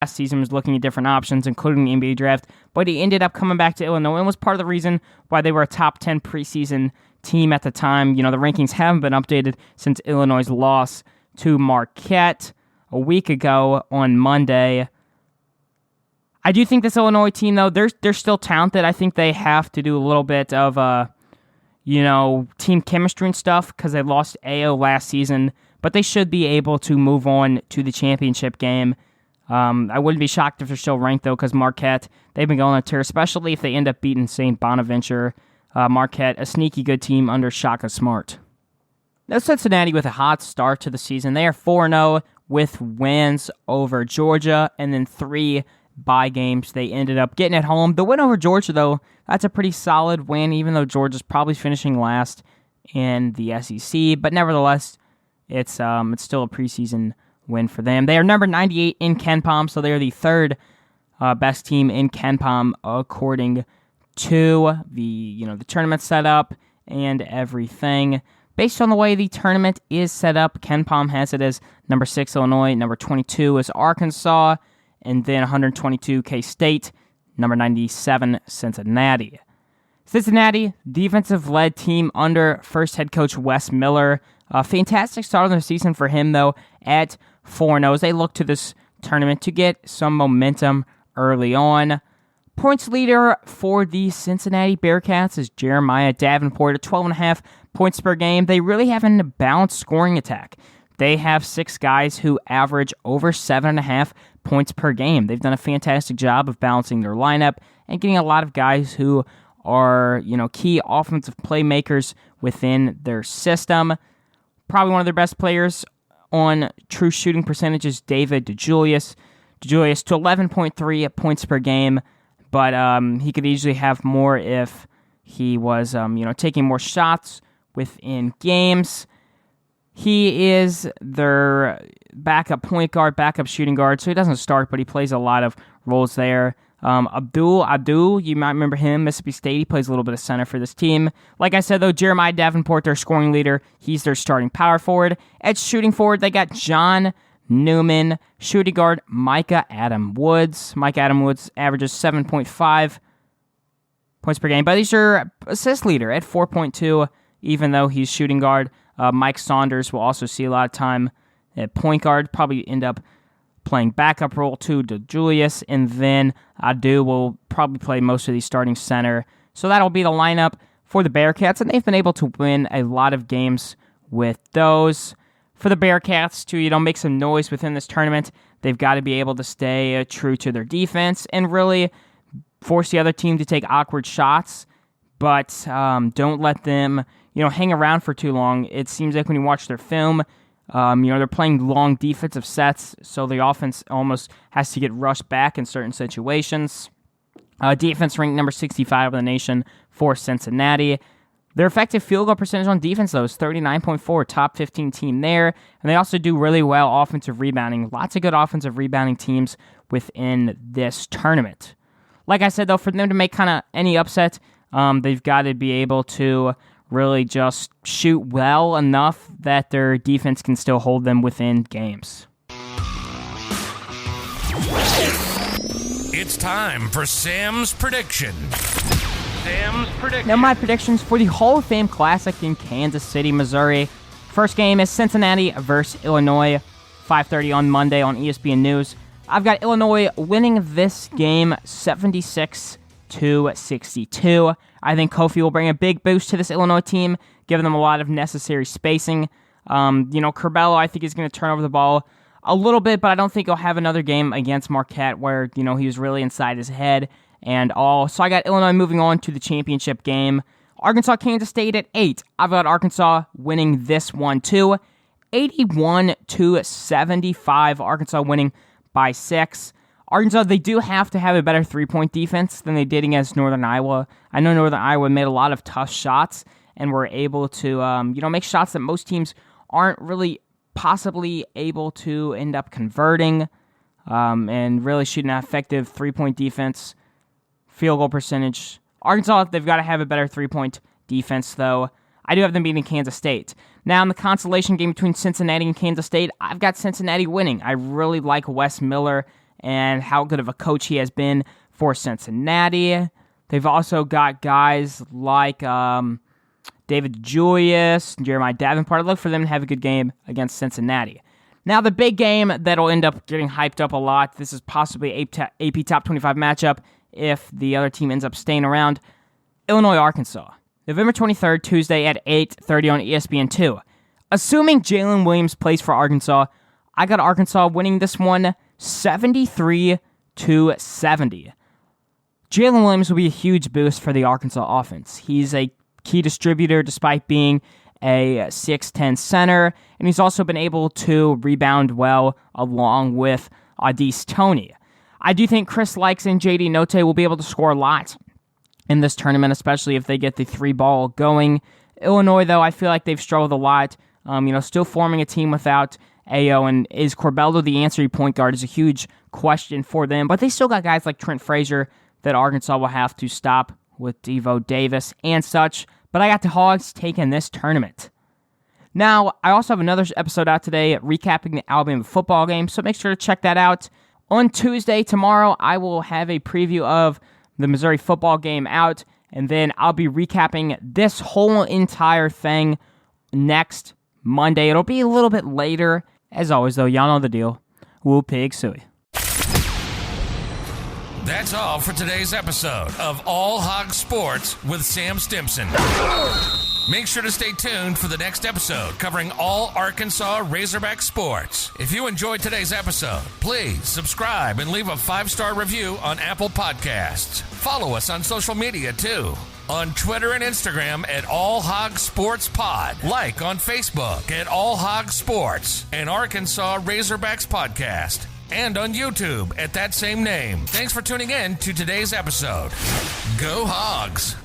last season was looking at different options, including the NBA draft, but he ended up coming back to Illinois and was part of the reason why they were a top 10 preseason team at the time. The rankings haven't been updated since Illinois' loss to Marquette a week ago on Monday. I do think this Illinois team, though, they're still talented. I think they have to do a little bit of, team chemistry and stuff because they lost AO last season, but they should be able to move on to the championship game. I wouldn't be shocked if they're still ranked, though, because Marquette, they've been going on a tear, especially if they end up beating St. Bonaventure. Marquette, a sneaky good team under Shaka Smart. Now Cincinnati with a hot start to the season. They are 4-0 with wins over Georgia, and then 3 bye games they ended up getting at home. The win over Georgia, though, that's a pretty solid win, even though Georgia's probably finishing last in the SEC. But nevertheless, it's still a preseason win for them. They are number 98 in KenPom, so they are the third best team in KenPom according to the tournament setup and everything. Based on the way the tournament is set up, KenPom has it as number 6 Illinois, number 22 is Arkansas, and then 122 K-State, number 97 Cincinnati. Cincinnati, defensive-led team under first head coach Wes Miller. A fantastic start of the season for him, though, at 4-0 as they look to this tournament to get some momentum early on. Points leader for the Cincinnati Bearcats is Jeremiah Davenport at 12.5 points per game. They really have a balanced scoring attack. They have 6 guys who average over 7.5 points per game. They've done a fantastic job of balancing their lineup and getting a lot of guys who are, key offensive playmakers within their system. Probably one of their best players on true shooting percentage is David DeJulius. DeJulius to 11.3 points per game, but he could easily have more if he was, taking more shots within games. He is their backup point guard, backup shooting guard, so he doesn't start, but he plays a lot of roles there. Abdul, you might remember him, Mississippi State. He plays a little bit of center for this team. Like I said, though, Jeremiah Davenport, their scoring leader, he's their starting power forward. At shooting forward, they got John Newman. Shooting guard, Micah Adam Woods. Micah Adam Woods averages 7.5 points per game, but he's your assist leader at 4.2, even though he's shooting guard. Mike Saunders will also see a lot of time at point guard, probably end up playing backup role to Julius, and then Adu will probably play most of the starting center. So that'll be the lineup for the Bearcats, and they've been able to win a lot of games with those. For the Bearcats to, make some noise within this tournament, they've got to be able to stay true to their defense and really force the other team to take awkward shots, but don't let them, hang around for too long. It seems like when you watch their film, they're playing long defensive sets, so the offense almost has to get rushed back in certain situations. Defense ranked number 65 in the nation for Cincinnati. Their effective field goal percentage on defense, though, is 39.4, top 15 team there. And they also do really well offensive rebounding. Lots of good offensive rebounding teams within this tournament. Like I said, though, for them to make kind of any upset, they've got to be able to really just shoot well enough that their defense can still hold them within games. It's time for Sam's prediction. Now my predictions for the Hall of Fame Classic in Kansas City, Missouri. First game is Cincinnati versus Illinois, 5:30 on Monday on ESPN News. I've got Illinois winning this game 76-62. I think Kofi will bring a big boost to this Illinois team, giving them a lot of necessary spacing. Curbelo, I think, is going to turn over the ball a little bit, but I don't think he'll have another game against Marquette where, he was really inside his head and all. So I got Illinois moving on to the championship game. Arkansas, Kansas State at 8. I've got Arkansas winning this one too. 81-75. Arkansas winning by 6. Arkansas, they do have to have a better three-point defense than they did against Northern Iowa. I know Northern Iowa made a lot of tough shots and were able to, make shots that most teams aren't really possibly able to end up converting, and really shooting an effective three-point defense, field goal percentage. Arkansas, they've got to have a better three-point defense, though. I do have them beating Kansas State. Now, in the consolation game between Cincinnati and Kansas State, I've got Cincinnati winning. I really like Wes Miller and how good of a coach he has been for Cincinnati. They've also got guys like David Julius, Jeremiah Davenport. I look for them to have a good game against Cincinnati. Now, the big game that'll end up getting hyped up a lot, this is possibly AP Top 25 matchup if the other team ends up staying around, Illinois, Arkansas. November 23rd, Tuesday at 8:30 on ESPN2. Assuming Jalen Williams plays for Arkansas, I got Arkansas winning this one 73-70. Jalen Williams will be a huge boost for the Arkansas offense. He's a key distributor despite being a 6'10 center, and he's also been able to rebound well along with Au'Diese Toney. I do think Chris Lykes and JD Note will be able to score a lot in this tournament, especially if they get the 3-ball going. Illinois, though, I feel like they've struggled a lot. Still forming a team without Ayo, and is Corbello the answer point guard is a huge question for them, but they still got guys like Trent Frazier that Arkansas will have to stop with Devo Davis and such. But I got the Hogs taking this tournament. Now, I also have another episode out today recapping the Alabama football game, so make sure to check that out. On Tuesday, tomorrow, I will have a preview of the Missouri football game out, and then I'll be recapping this whole entire thing next Monday. It'll be a little bit later. As always, though, y'all know the deal. Woo pig suey. That's all for today's episode of All Hog Sports with Sam Stimson. Make sure to stay tuned for the next episode covering all Arkansas Razorback sports. If you enjoyed today's episode, please subscribe and leave a 5-star review on Apple Podcasts. Follow us on social media too. On Twitter and Instagram at All Hog Sports Pod. Like on Facebook at All Hog Sports and Arkansas Razorbacks Podcast. And on YouTube at that same name. Thanks for tuning in to today's episode. Go Hogs!